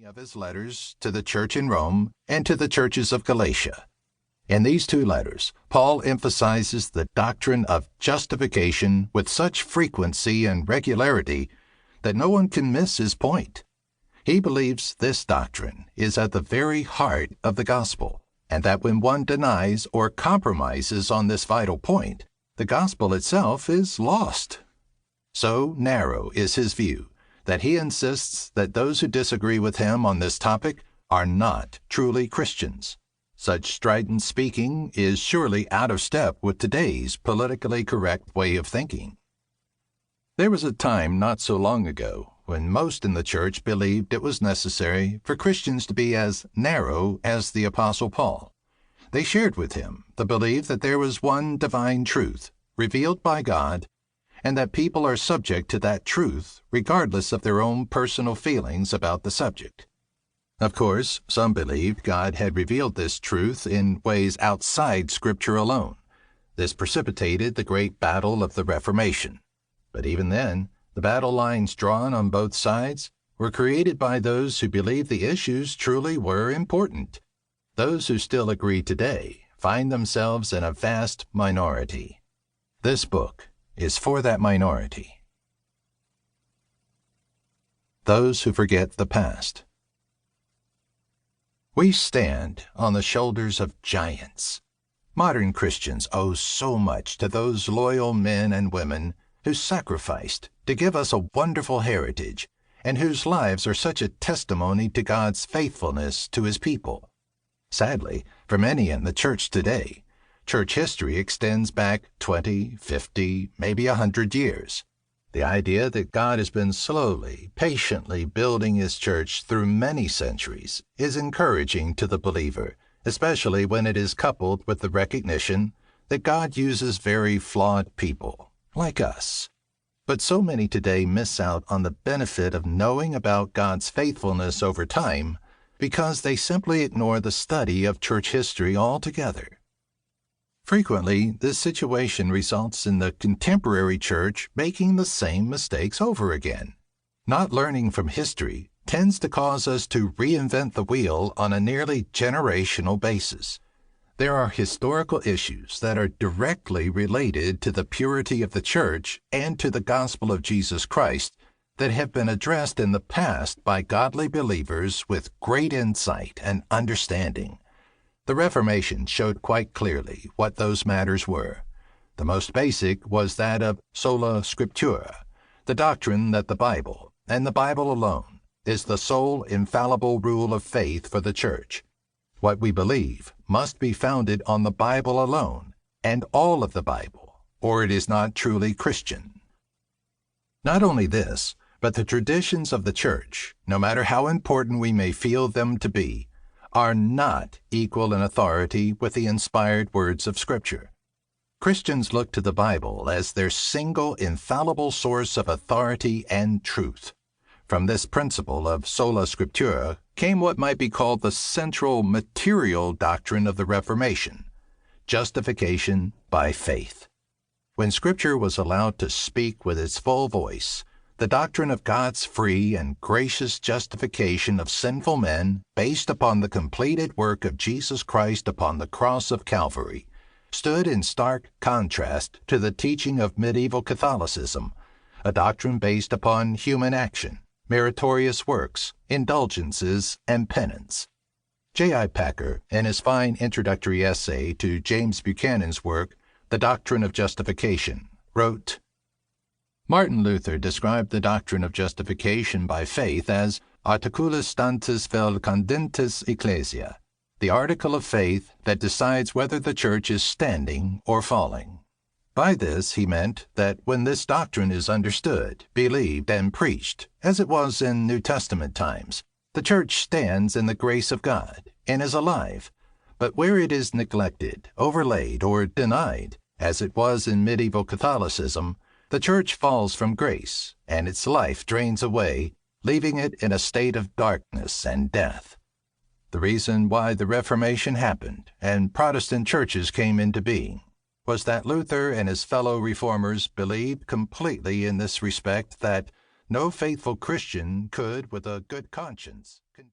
of his letters to the church in Rome and to the churches of Galatia. In these two letters, Paul emphasizes the doctrine of justification with such frequency and regularity that no one can miss his point. He believes this doctrine is at the very heart of the gospel, and that when one denies or compromises on this vital point, the gospel itself is lost. So narrow is his view that he insists that those who disagree with him on this topic are not truly Christians. Such strident speaking is surely out of step with today's politically correct way of thinking. There was a time not so long ago when most in the church believed it was necessary for Christians to be as narrow as the Apostle Paul. They shared with him the belief that there was one divine truth, revealed by God, and that people are subject to that truth regardless of their own personal feelings about the subject. Of course, some believed God had revealed this truth in ways outside Scripture alone. This precipitated the great battle of the Reformation. But even then, the battle lines drawn on both sides were created by those who believed the issues truly were important. Those who still agree today find themselves in a vast minority. This book is for that minority. Those who forget the past. We stand on the shoulders of giants. Modern Christians owe so much to those loyal men and women who sacrificed to give us a wonderful heritage and whose lives are such a testimony to God's faithfulness to his people. Sadly, for many in the church today, church history extends back 20, 50, maybe 100 years. The idea that God has been slowly, patiently building his church through many centuries is encouraging to the believer, especially when it is coupled with the recognition that God uses very flawed people, like us. But so many today miss out on the benefit of knowing about God's faithfulness over time because they simply ignore the study of church history altogether. Frequently, this situation results in the contemporary church making the same mistakes over again. Not learning from history tends to cause us to reinvent the wheel on a nearly generational basis. There are historical issues that are directly related to the purity of the church and to the gospel of Jesus Christ that have been addressed in the past by godly believers with great insight and understanding. The Reformation showed quite clearly what those matters were. The most basic was that of sola scriptura, the doctrine that the Bible, and the Bible alone, is the sole infallible rule of faith for the church. What we believe must be founded on the Bible alone, and all of the Bible, or it is not truly Christian. Not only this, but the traditions of the church, no matter how important we may feel them to be, are not equal in authority with the inspired words of Scripture. Christians look to the Bible as their single infallible source of authority and truth. From this principle of sola scriptura came what might be called the central material doctrine of the Reformation, justification by faith. When Scripture was allowed to speak with its full voice, the doctrine of God's free and gracious justification of sinful men based upon the completed work of Jesus Christ upon the cross of Calvary stood in stark contrast to the teaching of medieval Catholicism, a doctrine based upon human action, meritorious works, indulgences, and penance. J.I. Packer, in his fine introductory essay to James Buchanan's work, The Doctrine of Justification, wrote, Martin Luther described the doctrine of justification by faith as articulus stantis vel candentis ecclesia, the article of faith that decides whether the church is standing or falling. By this he meant that when this doctrine is understood, believed, and preached, as it was in New Testament times, the church stands in the grace of God and is alive. But where it is neglected, overlaid, or denied, as it was in medieval Catholicism, the church falls from grace, and its life drains away, leaving it in a state of darkness and death. The reason why the Reformation happened and Protestant churches came into being was that Luther and his fellow reformers believed completely in this respect that no faithful Christian could, with a good conscience,